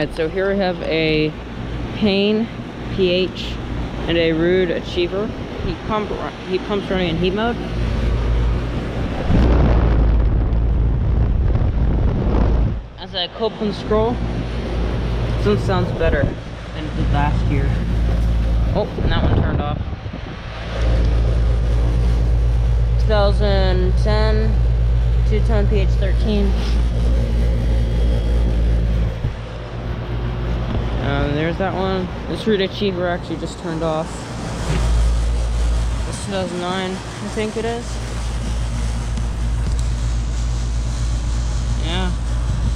Alright, so here we have a Payne PH and a Ruud Achiever heat pumps running in heat mode. As I Copeland scroll, this one sounds better than it did last year. Oh, and that one turned off. 2010 2-ton PH13. There's that one. This Ruud Achiever actually just turned off. This 2009, I think it is. Yeah,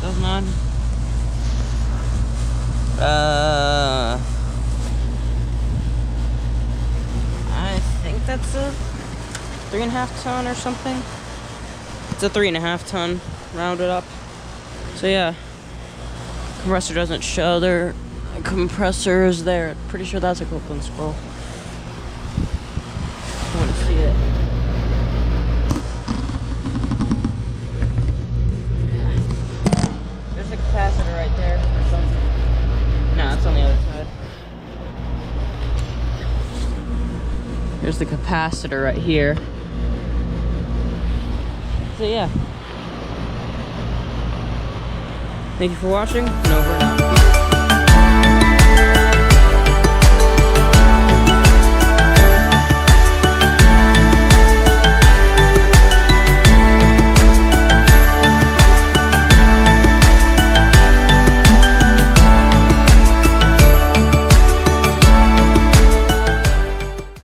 2009. I think that's a 3.5 ton or something. It's a 3.5 ton, rounded up. So yeah, compressor doesn't show. Their compressor is there. Pretty sure that's a Copeland scroll. I want to see it. There's a capacitor right there or something. No, it's on the other side. Here's the capacitor right here. So yeah. Thank you for watching, and over.